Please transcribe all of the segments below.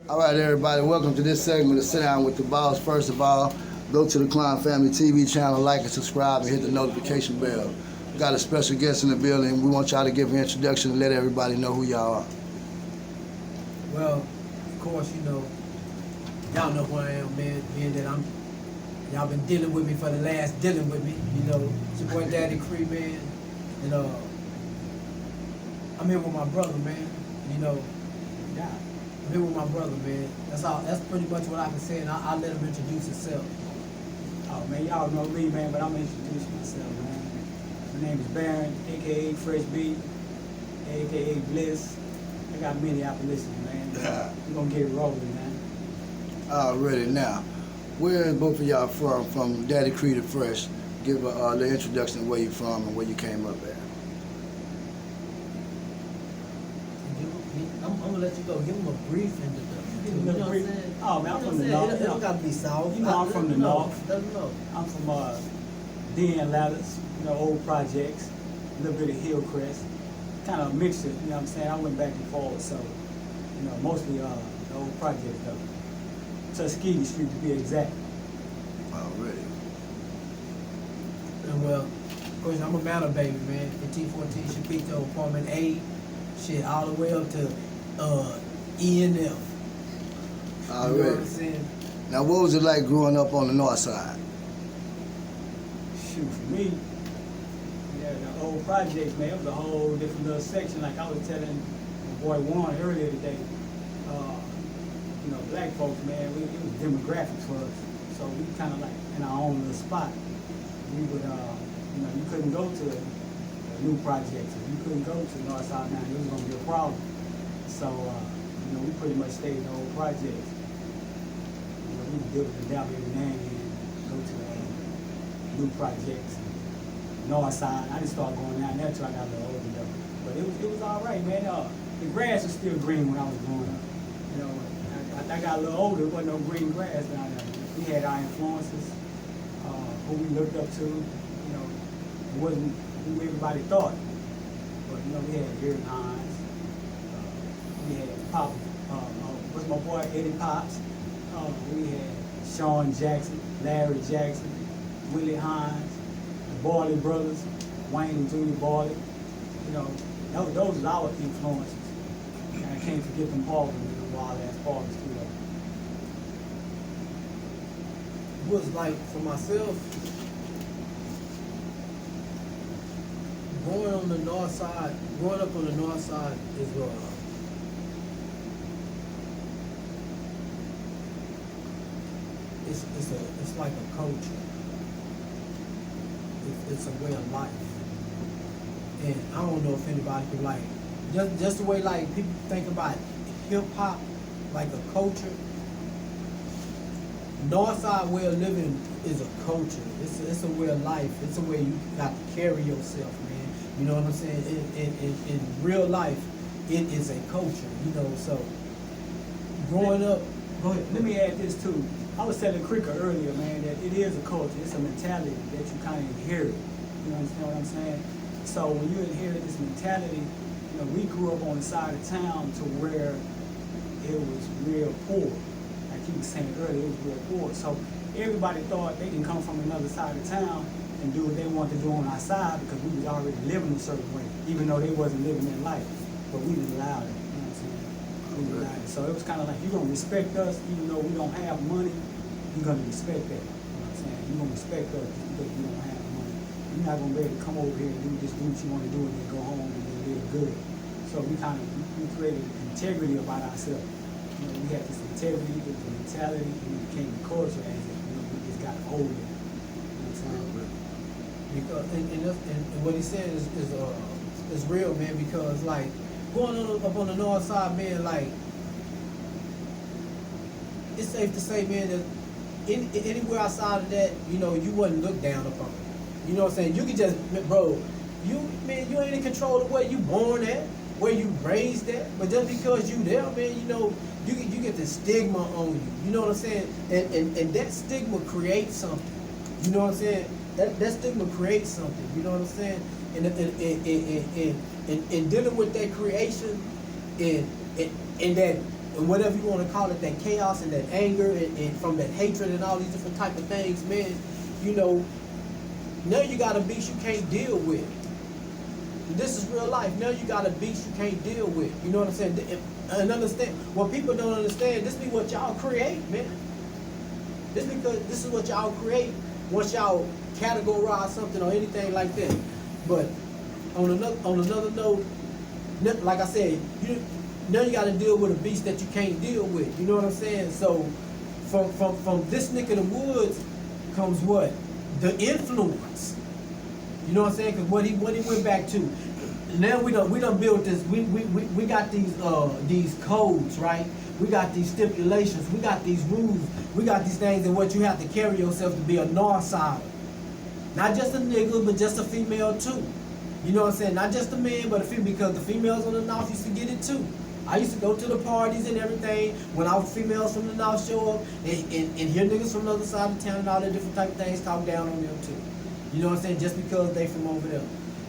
All right, everybody, welcome to this segment of Sit Down with the Boss. First of all, go to the Krime Family TV channel, like and subscribe, and hit the notification bell. We got a special guest in the building. We want y'all to give an introduction and let everybody know who y'all are. Well, of course, y'all know who I am, man. Being that y'all been dealing with me for the last dealing with me. It's your boy Daddy Krime, man. And I'm here with my brother, man. I'm here with my brother, man. That's all. That's pretty much what I can say, and I'll let him introduce himself. Oh man, y'all know me, man, but I'm introducing myself, man. My name is Baron, aka Fresh B, aka Bliss. I got many appellations, man. We're gonna get it rolling, man. Already now, where is both of y'all from? From Daddy Krime to Fresh. Give the introduction of where you from and where you came up at. I'm gonna let you go. Give him a brief introduction. You know what I'm saying? Oh man, I'm from the north. It don't gotta be south. I'm from the north. Let him know. I'm from Den Ladders, old projects, a little bit of Hillcrest, kind of a mixture. You know what I'm saying? I went back and forth, so mostly the old projects though. Tuskegee Street to be exact. Already. And well, of course, I'm a Matter baby, man. 1514 Shapito, apartment A, shit, all the way up to E&F. Already. You know what I'm saying? Now, what was it like growing up on the north side? Shoot, for me, the old projects, man, it was a whole different little section. Like I was telling my boy Warren earlier today, black folks, man, it was demographics for us. So we kind of like in our own little spot. We would, you couldn't go to the new projects. If you couldn't go to the north side now, it was going to be a problem. So, we pretty much stayed in the old projects. We would deal with the devil every now and then, go to the new projects. North side, I just started going down there till I got a little older. But it was all right, man. The grass was still green when I was growing up. I got a little older, there wasn't no green grass down there. We had our influences, who we looked up to. It wasn't who everybody thought. But we had Gary Hines, we had Pop, what's my boy Eddie Pops. We had Sean Jackson, Larry Jackson, Willie Hines, the Barley brothers, Wayne and Junior Barley. Those are our influences. And I can't forget them Baldwin, wild ass Baldwins too. It was like, for myself, growing up on the north side is it's like a culture. It's a way of life. And I don't know if anybody can just the way people think about hip hop like a culture. Northside way of living is a culture. It's a way of life. It's a way you got to carry yourself, man. You know what I'm saying? In real life, it is a culture. So growing up. Go ahead. Let me add this too. I was telling Cricker earlier, man, that it is a culture. It's a mentality that you kind of inherit. You understand what I'm saying? So when you inherit this mentality, we grew up on the side of town to where it was real poor. Like you were saying earlier, it was real poor. So everybody thought they can come from another side of town and do what they wanted to do on our side because we was already living a certain way, even though they wasn't living their life. But we didn't allow it. You know what I'm saying? We didn't allow it. So it was kind of like, you're going to respect us even though we don't have money. You're going to respect that. You know what I'm saying? You're going to respect us because we don't have money. You're not going to be able to come over here and do what you want to do and then go home and then live good. So we created integrity about ourselves. We had this integrity, this mentality, and it became a culture as we just got older. You know what I'm saying? Because and what he said is real, man. Because going up on the north side, man, it's safe to say, man, that anywhere outside of that, you wasn't looked down upon. You know what I'm saying? You could just, bro, you ain't in control of where you born at, where you raised at, but just because you there, man, you get the stigma on you. You know what I'm saying? And that stigma creates something. You know what I'm saying? That stigma creates something. You know what I'm saying? And dealing with that creation and that and whatever you want to call it, that chaos and that anger and from that hatred and all these different type of things, man, you know, now you got a beast you can't deal with. This is real life. Now you got a beast you can't deal with. You know what I'm saying? And understand, what people don't understand, this be what y'all create, man. This because this is what y'all create once y'all categorize something or anything like that. But on another note, like I said, now you got to deal with a beast that you can't deal with. You know what I'm saying? So from this neck of the woods comes what? The influence. You know what I'm saying? Because what he went back to. Now we done built this. We got these codes, right? We got these stipulations. We got these rules. We got these things and what you have to carry yourself to be a north-sider. Not just a nigga, but just a female too. You know what I'm saying? Not just a man, but a female, because the females on the north used to get it too. I used to go to the parties and everything when our females from the north show up and hear niggas from the other side of town and all the different type of things talk down on them too. You know what I'm saying? Just because they from over there.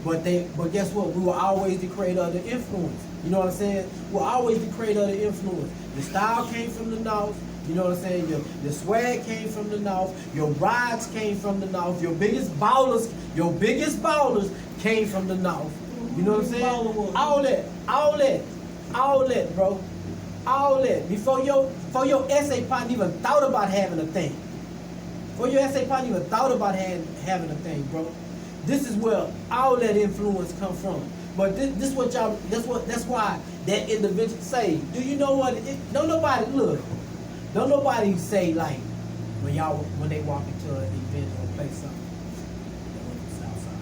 But guess what? We were always the creator of the influence. You know what I'm saying? We're always the creator of the influence. The style came from the north. You know what I'm saying? Your swag came from the north. Your rides came from the north. Your biggest ballers came from the north. You know what I'm saying? All that, bro. All that. Before your essay partner even thought about having a thing. Before your essay partner even thought about having a thing, bro. This is where all that influence come from. But this what y'all. That's why that individual say. Do you know what? Don't nobody look. Don't nobody say like when they walk into an event or play something. They went to the South Side.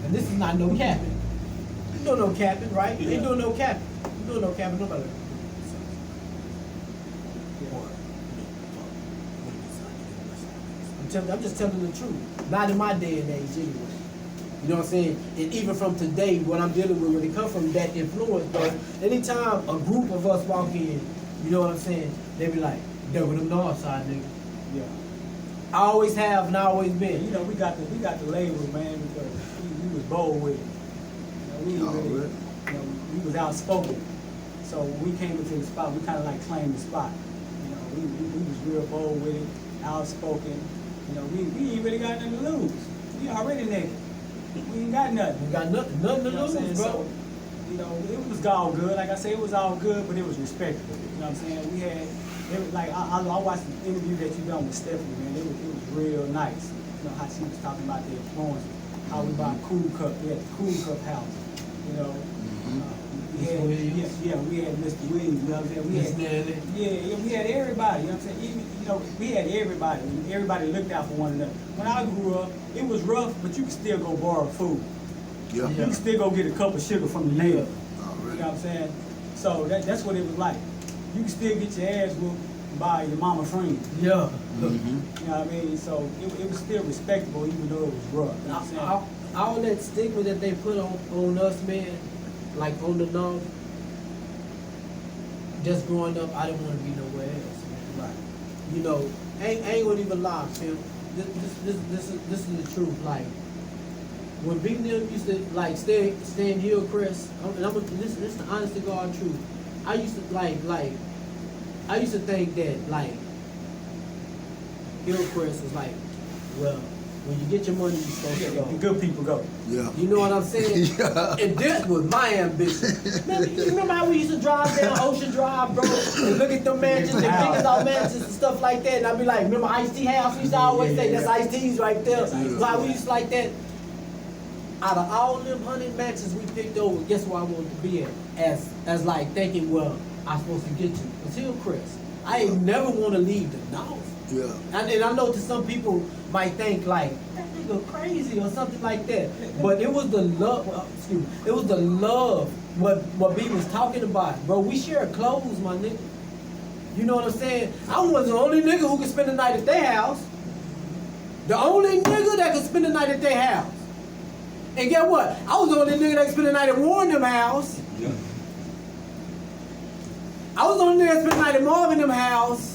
And this is not no capping. You know no capping, right? You ain't doing no capping. You doing no capping. Nobody. I'm just telling the truth. Not in my day and age anyway. You know what I'm saying? And even from today, what I'm dealing with, when it comes from that influence, but anytime a group of us walk in, you know what I'm saying? They be like, they're with them north side nigga. Yeah. I always have and I always been. You know, we got the label, man, because we was bold with it. You know, we was outspoken. So when we came into the spot, we kind of like claimed the spot. You know, we was real bold with it, outspoken. You know, we ain't really got nothing to lose. We already naked. We ain't got nothing. We got nothing to lose, bro. So, you know, it was all good. Like I say, it was all good, but it was respectable. You know what I'm saying? We had, like, I watched the interview that you done with Stephanie, man. It was real nice. You know, how she was talking about the influences, how we bought Cool Cup. We had the Cool Cup house. You know, we had Mr. Williams, you know what I'm saying? We had everybody, you know what I'm saying? Even, you know, we had everybody. Everybody looked out for one another. When I grew up, it was rough, but you could still go borrow food. Yeah. You can still go get a cup of sugar from the neighbor. You know what I'm saying? So that's what it was like. You can still get your ass whooped by your mama friend. Yeah. You know what I mean? So it was still respectable, even though it was rough. You know what I'm saying? All that stigma that they put on us, man, like on the north, just growing up, I didn't want to be nowhere else, man. Right. You know, I ain't gonna even lie, Phil. This is the truth. Like, when Big Nim used to like stay in Hillcrest, this is the honest to God truth. I used to I used to think that like Hillcrest was like, well, when you get your money, you're supposed to go. The good people go. Yeah. You know what I'm saying? Yeah. And this was my ambition. You remember how we used to drive down Ocean Drive, bro, and look at them mansions and figures out mansions and stuff like that, and I'd be like, remember Ice-T house? We used to always say, that's Ice-T's right there. Like, we used to like that. Out of all them 100 mansions we picked over, guess where I wanted to be at? As like thinking, well, I'm supposed to get to. It's Hillcrest. I ain't never want to leave the north. Yeah. And I know that some people might think like, that nigga crazy or something like that. But it was the love, it was the love what B was talking about. Bro, we share clothes, my nigga. You know what I'm saying? I was the only nigga who could spend the night at their house. The only nigga that could spend the night at their house. And get what? I was the only nigga that could spend the night at Warren them house. Yeah. I was the only nigga that spent the night at Marvin them house.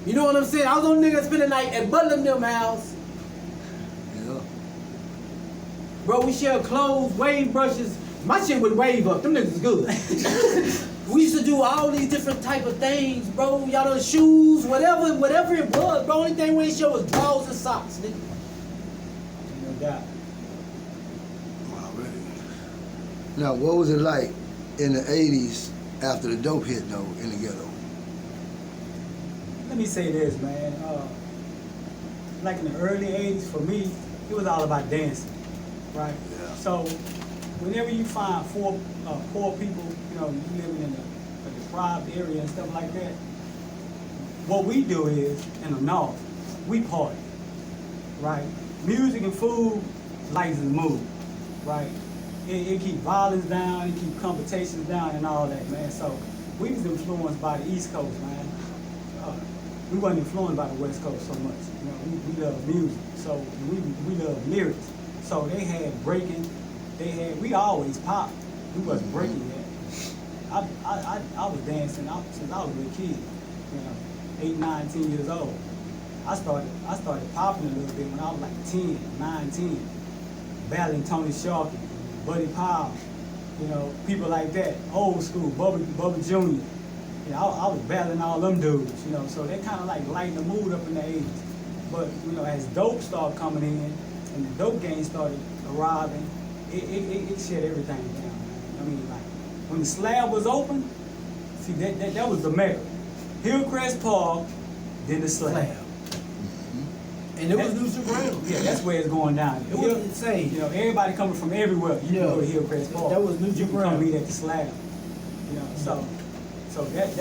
You know what I'm saying? I was the only nigga that spent the night at Butler them house. Yeah. Bro, we share clothes, wave brushes. My shit would wave up. Them niggas good. We used to do all these different type of things, bro. Y'all done shoes, whatever it was, bro. Only thing we ain't show was drawers and socks, nigga. No doubt. Already. Now, what was it like in the 80s after the dope hit, though, in the ghetto? Let me say this, man. Like in the early 80s, for me, it was all about dancing, right? Yeah. So, whenever you find poor people, you know, you living in a deprived area and stuff like that, what we do is, in the North, we party, right? Music and food lightens the mood, right? It keep violence down, it keep competitions down and all that, man. So, we was influenced by the East Coast, man. We wasn't influenced by the West Coast so much. You know, we love music, so we love lyrics. So they had breaking, we always popped. We wasn't breaking yet. I was dancing since I was a little kid, you know, 8, 9, 10 years old. I started popping a little bit when I was like 10, 9, 10. Battling Tony Sharkey, Buddy Powell, you know, people like that, old school, Bubba Jr. You know, I was battling all them dudes, you know, so they kind of like lighten the mood up in the 80s. But, you know, as dope started coming in and the dope game started arriving, it shut everything down, man. I mean, like, when the slab was open, see, that was the mecca. Hillcrest Park, then the slab. And it was neutral ground. Yeah, that's where it's going down. It was insane. You know, everybody coming from everywhere. You can go to Hillcrest Park. That was neutral You can ground. come meet at the slab. You know, so that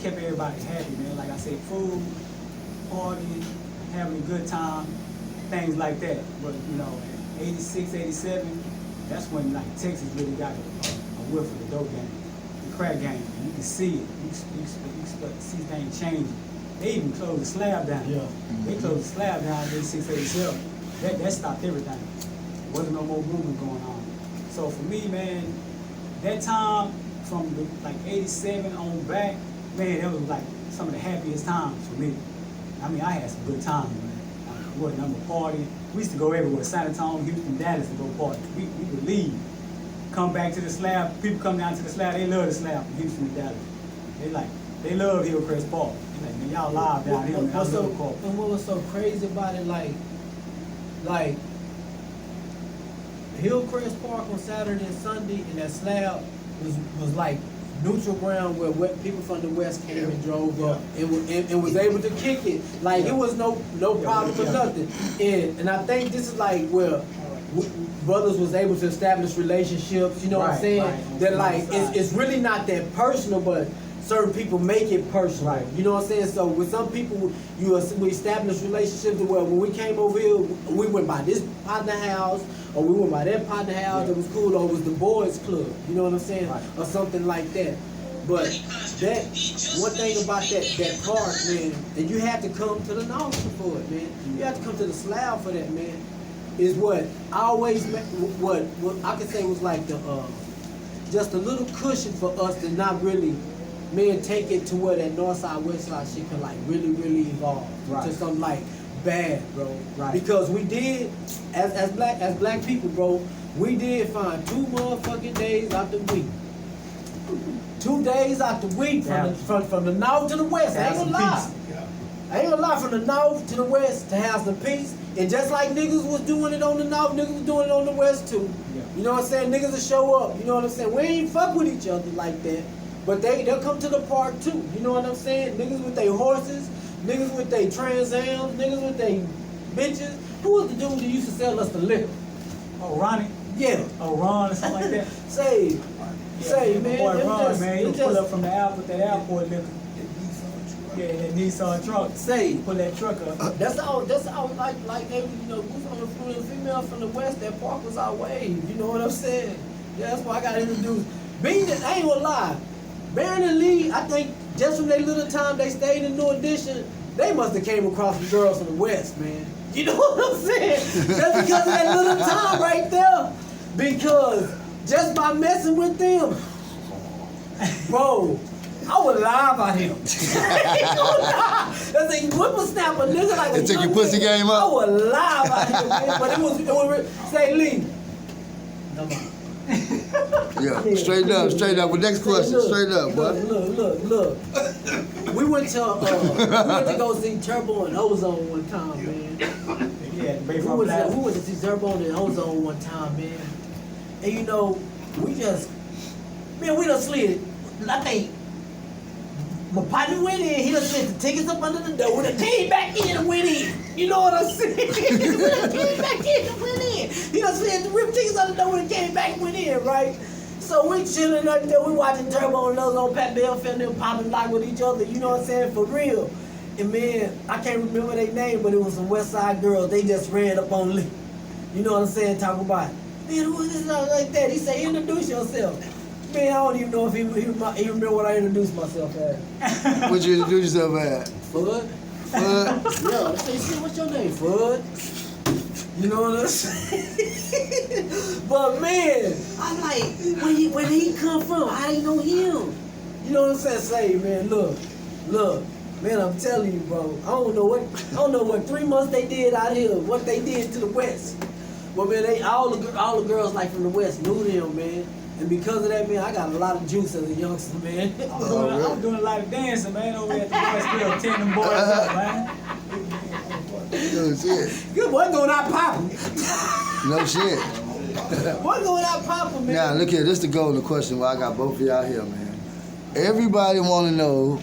kept everybody happy, man. Like I said, food, partying, having a good time, things like that. But you know, 86, 87, that's when like Texas really got a whiff of the dope game, the crack game. You can see it. You start to see things changing. They even closed the slab down. Yeah. They closed the slab down in 86, 87. That stopped everything. There wasn't no more movement going on. So for me, man, that time from like 87 on back, man, that was like some of the happiest times for me. I mean, I had some good times, man. What number party? We used to go everywhere, San Antonio, Houston, Dallas to go party. We would leave, come back to the slab. People come down to the slab. They love the slab from Houston and Dallas. They love Hillcrest Park. They like, man, y'all live down here, man. I love the park. And what was so crazy about it, like Hillcrest Park on Saturday and Sunday, and that slab was like neutral ground where people from the West came and drove up and was able to kick it. Like it was no problem for nothing. And I think this is like where brothers was able to establish relationships. You know what I'm saying? Right. That like it's really not that personal, but certain people make it personal. Right. You know what I'm saying? So with some people, we establish relationships where when we came over here, we went by this partner house, or we went by that partner house that was cool, or it was the boys club. You know what I'm saying? Right. Or something like that. But that one thing about that park, man, and you have to come to the North for it, man. You have to come to the slab for that, man. Is what I always what I could say was like the just a little cushion for us to not really. Man, take it to where that north side, west side shit can like really evolve to something like bad, bro. Right. Because we did, as black people, bro, we did find 2 motherfucking days out the week. 2 days out the week from the north to the west. I ain't gonna lie. I ain't gonna lie, from the north to the west to have some peace. And just like niggas was doing it on the north, niggas was doing it on the west too. Yeah. You know what I'm saying? Niggas will show up. You know what I'm saying? We ain't fuck with each other like that. But they'll come to the park too. You know what I'm saying? Niggas with their horses, niggas with their Trans Ams, niggas with their bitches. Who was the dude that used to sell us the liquor? Oh, Ronnie? Yeah. Oh, Ron or something like that? Say, man. Boy, Ron, just, man, he would pull up from the airport, that airport liquor. Yeah, that Nissan truck. Say, pull that truck up. That's all like they, you know, we from the female from the west, that park was our wave. You know what I'm saying? Yeah, that's why I got introduced. I ain't gonna lie. Baron and Lee, I think just from their little time they stayed in New Edition, they must have came across the girls from the West, man. You know what I'm saying? Just because of that little time right there. Because just by messing with them, bro, I would lie about him. I ain't gonna lie. That's a whippersnapper nigga like They took your pussy game up? I would lie about him, man. But it was say Lee. Come on. Yeah, straight up. But next question, straight up, boy. Look. We went to go see Turbo and Ozone one time, man. Yeah, We went to see Turbo and Ozone one time, man. And you know, we done slid. I think my partner went in, he done slid the tickets up under the door, and came back in and went in. You know what I'm saying? He done came back in and went in. He done slid the ripped tickets under the door and came back and went in, right? So we chilling up there, we watching Turbo and those on Pat Bell film them popping like with each other, you know what I'm saying, for real. And man, I can't remember their name, but it was some West Side girls. They just ran up on Lee. You know what I'm saying, talking about, man, who is this like that? He said, introduce yourself. Man, I don't even know if he remember what I introduced myself as. What'd you introduce yourself as? Fudd. Fudd? Yeah, I say, what's your name, Fudd? You know what I'm saying? But man, I'm like, where did he come from? How do you know him? You know what I'm saying? Say, man, look, man, I'm telling you, bro. I don't know what 3 months they did out here, what they did to the West. But man, all the girls like from the West knew them, man. And because of that, man, I got a lot of juice as a youngster, man. I'm doing a lot of dancing, man, over at the West Grill, tearing them boys up, man. No shit. Good boy going out popping. No shit. Boy going out popping, man. Now, look here, this is the golden question where I got both of y'all here, man. Everybody want to know,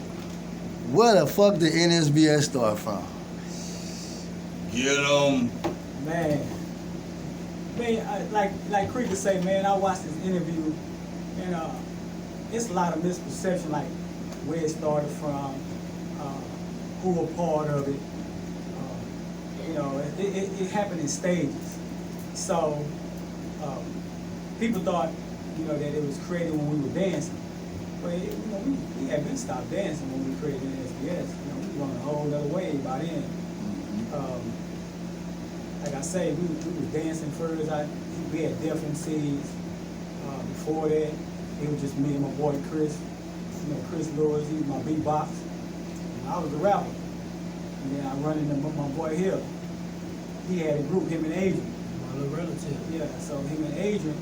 where the fuck did N.S.B.S start from? Get 'em. Man, like Creeper say, man, I watched this interview, and it's a lot of misperception, like where it started from, who were part of it. You know, it happened in stages. So people thought, you know, that it was created when we were dancing. But you know, we had been stopped dancing when we created N.S.B.S. You know, we were on a whole other way by then. Like I say, we was dancing first. We had different scenes. Before that, it was just me and my boy Chris. You know, Chris Lewis, he was my beatbox. And I was the rapper. And then I run into my boy Hill. He had a group, him and Adrian. My little relative. Yeah, so him and Adrian,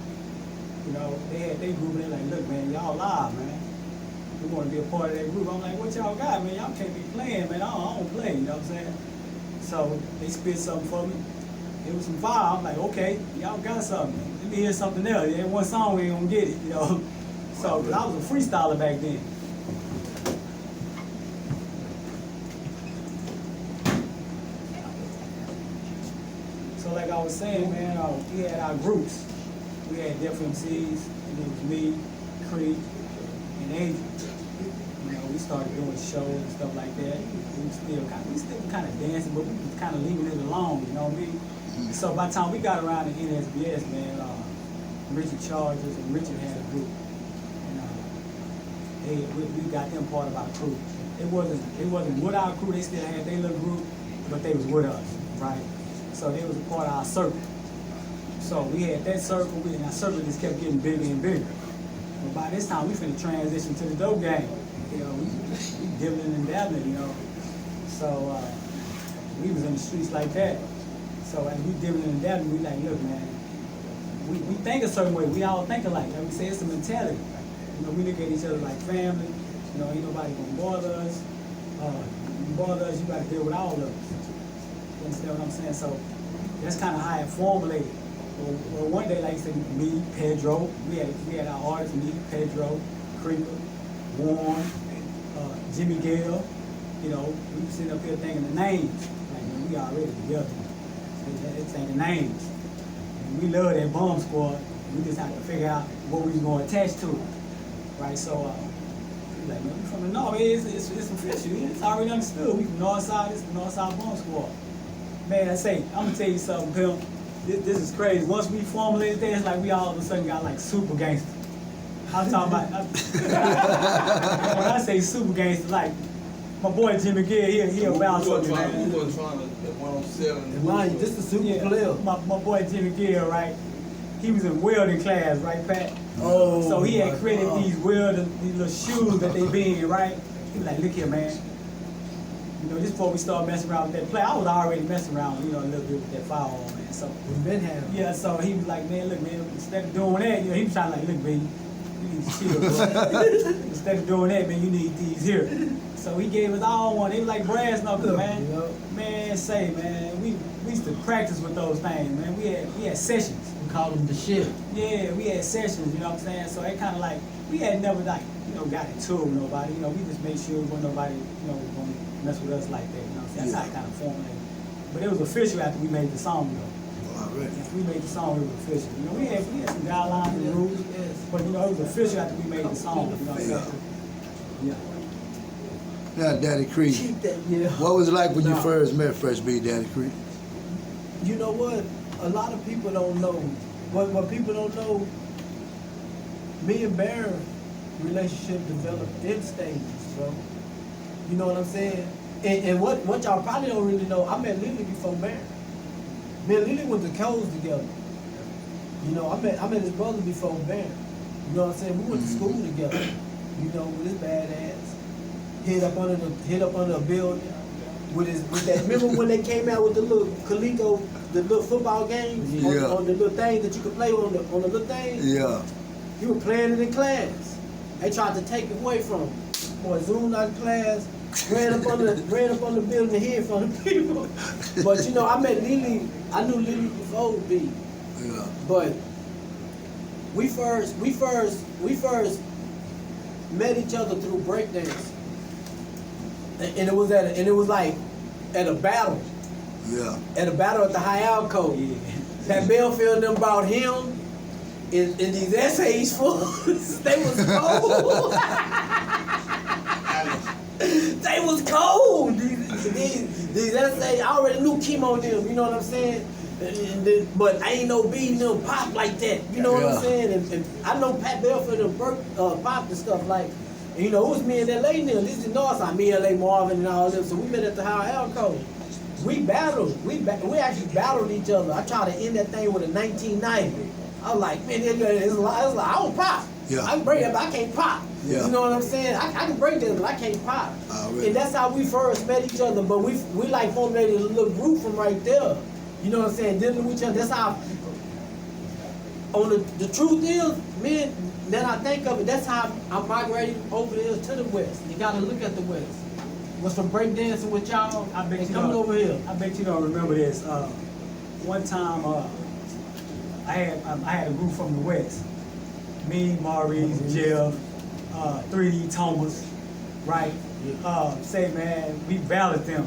you know, they had their group, and they're like, look, man, y'all live, man. We want to be a part of that group. I'm like, what y'all got, man? Y'all can't be playing, man. I don't play, you know what I'm saying? So they spit something for me. It was some fire. I'm like, okay, y'all got something. Let me hear something else. There ain't one song we ain't gonna get it, you know? So, 'cause I was a freestyler back then. So like I was saying, man, we had our groups. We had different MCs, and it was me, Creek, and Adrian. You know, we started doing shows and stuff like that. We still kind of dancing, but we was kind of leaving it alone, you know what I mean? So by the time we got around to N.S.B.S, man, Richard Chargers and Richard had a group, and we got them part of our crew. It wasn't with our crew. They still had their little group, but they was with us, right? So they was a part of our circle. So we had that circle, and our circle just kept getting bigger and bigger. But by this time, we finna transition to the dope game. You know, we dibbling and dabbling, you know. So we was in the streets like that. So as we dibbling and dabbling, we like, look, man, we think a certain way. We all think alike. Like we say, it's a mentality. You know, we look at each other like family. You know, ain't nobody gonna bother us. You bother us, you gotta deal with all of us. You understand what I'm saying? So that's kind of how it formulated. Well, one day, like I said, me, Pedro, we had our artists, me, Pedro, Creeper, Warren, Jimmy Gale. You know, we were sitting up here thinking the names. Like, man, we already together. It's the names. And we love that bomb squad. We just have to figure out what we was going to attach to it. Right? So, we like, man, we from the North. It's official. It's already understood. We from North Side. It's the North Side bomb squad. Man, I say, I'm going to tell you something, Pimp. This is crazy. Once we formulated that, it's like we all of a sudden got like super gangster. I'm talking about, when I say super gangster, like, my boy Jimmy Gill, he a wild fucking man. We wasn't trying to at 107. And mind you, this is a super player. My boy Jimmy Gill, right? He was in welding class, right, Pat? Oh, so he had created God. these little shoes that they be in, right? He was like, look here, man. You know, just before we started messing around with that play, I was already messing around, you know, a little bit with that firearm, man. So We've been having. yeah, so he was like, man, look, man, instead of doing that, you know, he was trying to like, look, man, you need to chill, bro. Instead of doing that, man, you need these here. So he gave us all one. They was like brass knuckles, man. Yep. Man, say, man, we used to practice with those things, man. We had sessions. We call them the shit. Yeah, we had sessions, you know what I'm saying? So it kind of like, we had never like, you know, got into it with nobody. You know, we just made sure when nobody, you know, was going to mess with us like that, you know what I'm saying? That's how it kind of formulated. But it was official after we made the song, though. Already. After we made the song, it was official. You know, we had some guidelines and rules, but you know, it was official after we made the song, you know what I'm saying? Yeah. Now, Daddy Creek, Yeah. what was it like when you Nah. first met Fresh B, Daddy Creek? You know what? A lot of people don't know. What people don't know, me and Baron relationship developed in stages, bro. You know what I'm saying? And what y'all probably don't really know, I met Lily before Baron. Me and Lily went to Coles together. You know, I met his brother before Baron. You know what I'm saying? We went to school together. You know, with his badass. Hit up under a building with that. Remember when they came out with the little Coleco, the little football games Yeah. on the little thing that you could play on the little thing? Yeah. He was playing it in class. They tried to take it away from him. Boy, zoomed out of class, ran up on the building and hid from the people. But you know, I knew Lily before B. Yeah. But we first met each other through breakdance. And it was like at a battle. Yeah. At a battle at the High Alcove. Yeah. That Belfield and them brought him in these essays full. They was cold. They was cold. These essays, I already knew Chemo them, you know what I'm saying? But I ain't no beating them pop like that, you know what I'm Yeah. saying? And I know Pat Belfield and Burke pop and stuff like. You know, it was me and LA now. This is Northside, me, LA, Marvin, and all them. So we met at the High Alcove. We battled. We actually battled each other. I tried to end that thing with a 1990. I was like, man, it's like I don't pop. Yeah. I can break that, but I can't pop. Yeah. You know what I'm saying? I can break that, but I can't pop. Already. And that's how we first met each other. But we like formulated a little group from right there. You know what I'm saying? Dealing with each other. That's how. On the truth is, man. Then I think of it, that's how I migrated over there to the West. You gotta look at the West. Was from breakdancing with y'all, I bet and you coming don't- over here. I bet you don't remember this. One time, I had a group from the West. Me, Maurice, Jeff, 3D Thomas, right? Say, man, we battled them.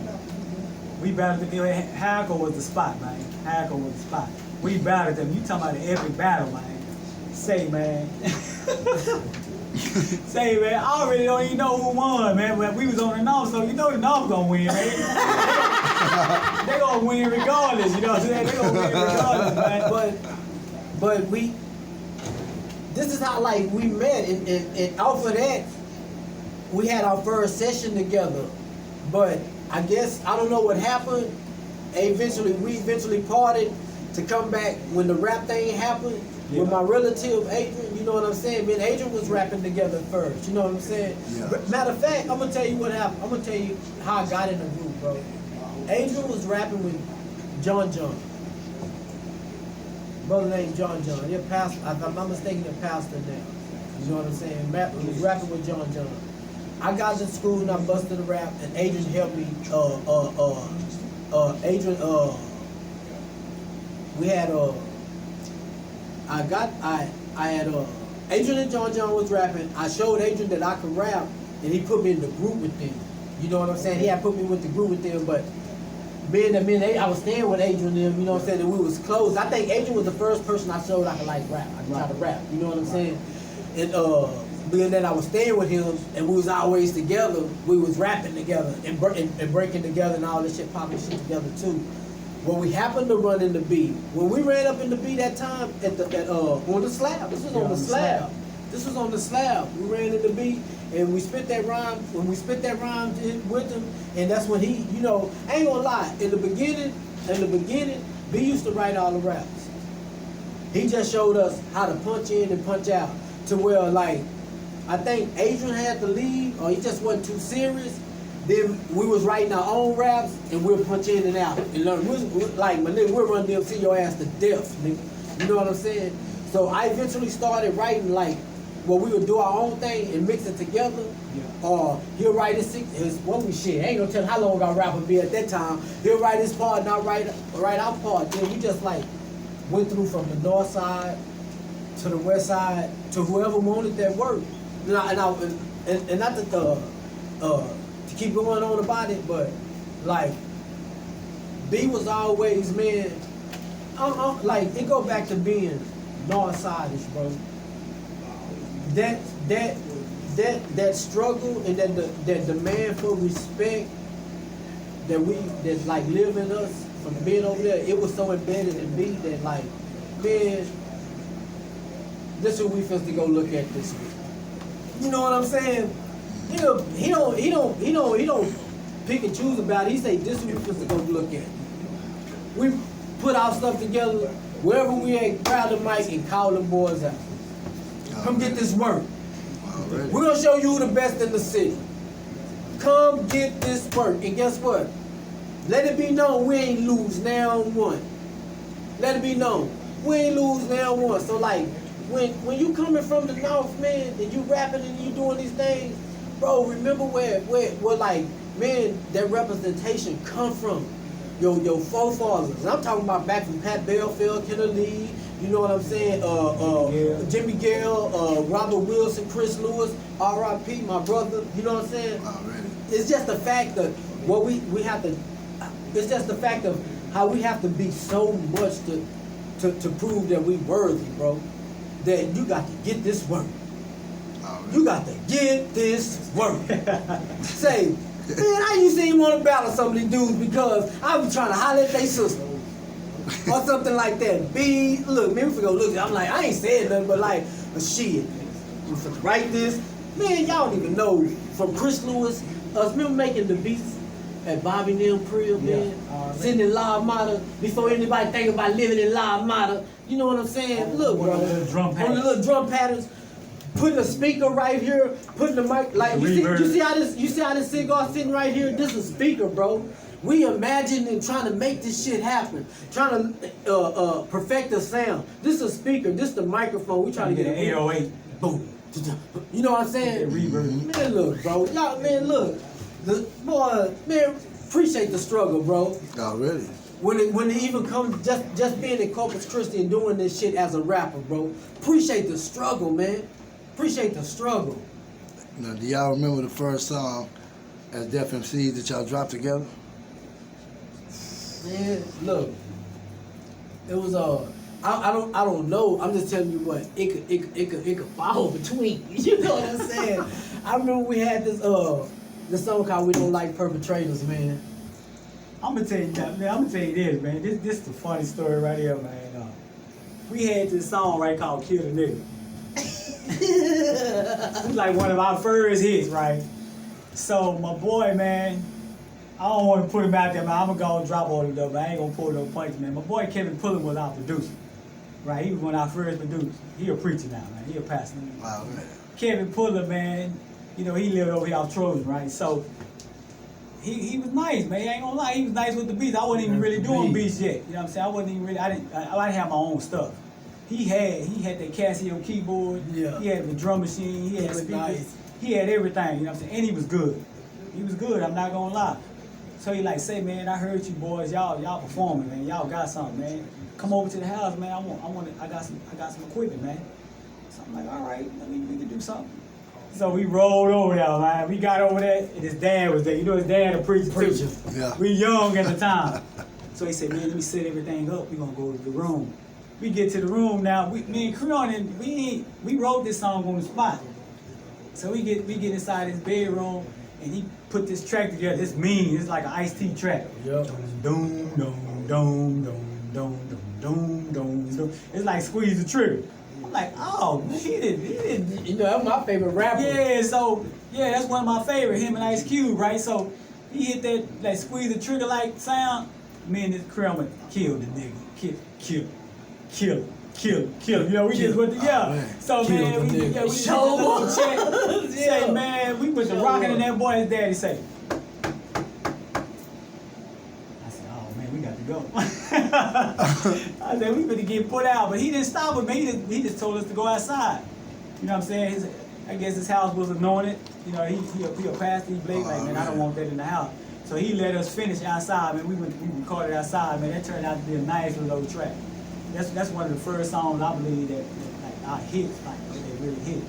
Hacker was the spot, man. Hacker was the spot. We battled them. You talking about the epic battle, man. Say, man. Say, man, I already don't even know who won, man. But we was on the North, so you know the North gonna win, man. They gonna win regardless, you know what I'm saying? They gonna win regardless, man. But this is how like we met, and off of that, we had our first session together. But I guess I don't know what happened. We eventually parted to come back when the rap thing happened. Yeah. With my relative Adrian, you know what I'm saying? Me and Adrian was rapping together first, you know what I'm saying? Yeah. Matter of fact, I'm gonna tell you what happened. I'm gonna tell you how I got in the group, bro. Adrian was rapping with John. Brother named John. They're pastor. If I'm not mistaken, they're pastor now. You know what I'm saying? He was rapping with John. I got to school and I busted a rap, and Adrian helped me. We had Adrian and John was rapping. I showed Adrian that I could rap, and he put me in the group with them. You know what I'm saying? He had put me with the group with them, but I was staying with Adrian and them, you know what I'm saying? And we was close. I think Adrian was the first person I showed I could like rap. I could try to rap, you know what I'm saying? And being that I was staying with him and we was always together, we was rapping together and breaking together and all this shit, popping shit together too. When we happened to run in the B, when we ran up in the B that time on the slab, this was on the slab. This was on the slab. We ran in the B and we spit that rhyme. When we spit that rhyme with him, and that's when he, you know, I ain't gonna lie. In the beginning, B used to write all the raps. He just showed us how to punch in and punch out to where like, I think Adrian had to leave or he just wasn't too serious. Then we was writing our own raps, and we'll punch in and out and learn. Like, my nigga, we'll run DMC your ass to death, nigga. You know what I'm saying? So I eventually started writing, like, well, we would do our own thing and mix it together. Or he'll write his what we shit. I ain't gonna tell how long our rapper be at that time. He'll write his part and I'll write our part. Then we just like went through from the north side to the west side to whoever wanted that work. And not that to keep going on about it, but like B was always, man. Like it go back to being north side-ish, bro. That struggle and that demand for respect that like live in us from being over there, it was so embedded in me that like, man, this is what we supposed to go look at this week. You know what I'm saying? He don't pick and choose about it. He say this is what we supposed to go look at. We put our stuff together wherever we at, grab the mic and call them boys out. Come get this work. Already. We're gonna show you the best in the city. Come get this work. And guess what? Let it be known we ain't lose now one. Let it be known. We ain't lose now one. So like when you coming from the north, man, and you rapping and you doing these things, bro, remember where like, man, that representation come from. Your forefathers. And I'm talking about back from Pat Belfield, Kenneth Lee, you know what I'm saying? Jimmy Gale, Robert Wilson, Chris Lewis, R.I.P. my brother. You know what I'm saying? Already. It's just the fact that what we have to. It's just the fact of how we have to be so much to prove that we worthy, bro. That you got to get this work. Already. You got to get this work. Say, man, I used to even want to battle some of these dudes because I was trying to holler at their sister. Or something like that. B, look, man, we go look. I'm like, I ain't saying nothing, but like, shit. We finna write this. Man, y'all don't even know. From Chris Lewis, us, remember making the beats at Bobby Nim crib, man? Sitting in La Mata before anybody think about living in La Mata. You know what I'm saying? Look, bro. On the little drum patterns. Putting a speaker right here, putting the mic, like you see how this cigar sitting right here? This is a speaker, bro. We imagine and trying to make this shit happen, trying to perfect the sound. This is a speaker, this is the microphone. We trying to get an 808. boom. You know what I'm saying? Reverb. Man, look, bro. Y'all, man, look. The boy, man, appreciate the struggle, bro. Already. When it even comes just being in Corpus Christi and doing this shit as a rapper, bro. Appreciate the struggle, man. Appreciate the struggle. Now, do y'all remember the first song as Def MCs that y'all dropped together? Man, look, it was I don't know. I'm just telling you what it could fall between. You know what I'm saying? I remember we had this song called "We Don't Like Perpetrators," man. I'm gonna tell you that, man. I'm gonna tell you this, man. This is the funny story right here, man. We had this song right called "Kill the Nigga." It was like one of our first hits, right? So my boy, man, I don't want to put him out there, man. I'm gonna go drop all of them, but I ain't gonna pull no punches, man. My boy Kevin Pullen was our producer, right? He was one of our first producers. He a preacher now, man. He a pastor. Wow, man. Kevin Pullen, man, you know, he lived over here off Trojan, right? So he was nice, man. I ain't gonna lie, he was nice with the beats. I wasn't even really doing beats yet. You know what I'm saying? I wasn't even really. I didn't have my own stuff. He had that Casio keyboard. Yeah. He had the drum machine. He had was speakers. nice. He had everything. You know what I'm saying? And he was good. He was good. I'm not gonna lie. So he like, say, man, I heard you boys. Y'all performing, man. Y'all got something, man. Come over to the house, man. I got some equipment, man. So I'm like, all right, we can do something. So we rolled over there, man. We got over there, and his dad was there. You know his dad a preacher. Too. Yeah. We young at the time. So he said, man, let me set everything up. We gonna go to the room. We get to the room now. Me and Creon, and we wrote this song on the spot. So we get inside his bedroom, and he put this track together. It's mean. It's like an Ice-T track. Yep. Doom, doom, doom, doom, doom, doom, doom, doom. It's like Squeeze the Trigger. I'm like, oh, he didn't. You know, that's my favorite rapper. Yeah, so that's one of my favorite. Him and Ice Cube, right? So he hit that like Squeeze the Trigger like sound. Me and this Creon went, kill the nigga, kill. You know, we just went together. man. So Kill man, the nigga. we check. Say, man, we put the rockin' in that boy. His daddy say, go. I said, we better get put out. But he didn't stop with me. He just told us to go outside. You know what I'm saying? I guess his house was anointed. You know, he a pastor. He believed, like, man, I don't want that in the house. So he let us finish outside, man. We recorded outside, man. That turned out to be a nice little old track. That's one of the first songs I believe that like our hits, like they really hit.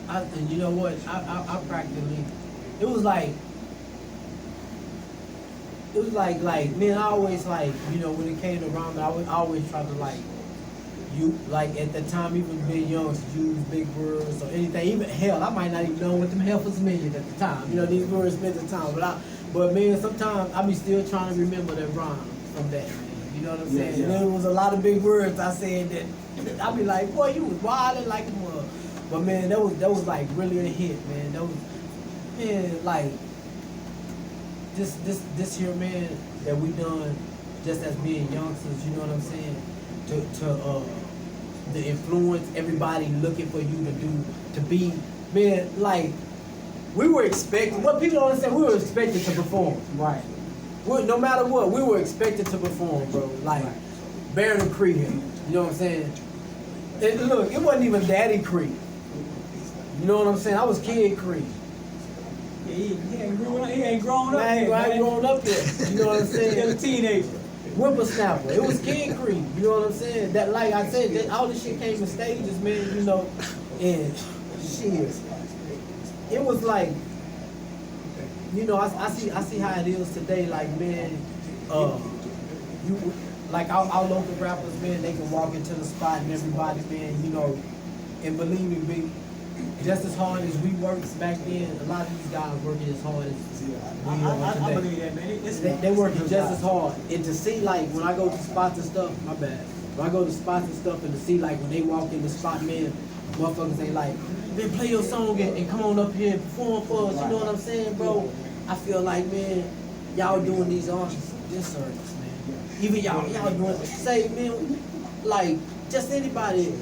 And you know what? I practically, it was like man, I always like, you know, when it came to rhyming, I always try to like, you like at the time, even being young, to use big words or anything. Even hell, I might not even know what them heifers meant at the time. You know, these words meant at the time. But man, sometimes I be still trying to remember that rhyme from that. Man. You know what I'm saying? Yeah. There was a lot of big words I said that I be like, boy, you was wildin' like a mother. But man, that was like really a hit, man. That was, man, like this here, man, that we done just as being youngsters. You know what I'm saying? To influence everybody looking for you to be, man, like we were expected. What people don't understand, we were expected to perform. Right. No matter what, we were expected to perform, bro. Like Baron and Creed, you know what I'm saying? Look, it wasn't even Daddy Creed. You know what I'm saying? I was Kid Creed. Yeah, he ain't grown up I ain't grown up yet. You know what I'm saying? Still a teenager. Whippersnapper. It was Kid Creed. You know what I'm saying? That, like I said, that all this shit came in stages, man. You know, and shit. It was like, you know, I see how it is today. Like, man, you like our local rappers, man. They can walk into the spot and everybody, man, you know, and believe me, big. Just as hard as we worked back then, a lot of these guys working as hard as we are today. I believe that, man. They working just as hard. And to see, like, when I go to spots and stuff, my bad. When I go to spots and stuff and to see, like, when they walk in the spot, man, motherfuckers ain't like, man, play your song and come on up here and perform for us. You know what I'm saying, bro? I feel like, man, y'all doing these artists disservice, man. Even y'all doing, say, man, like, just anybody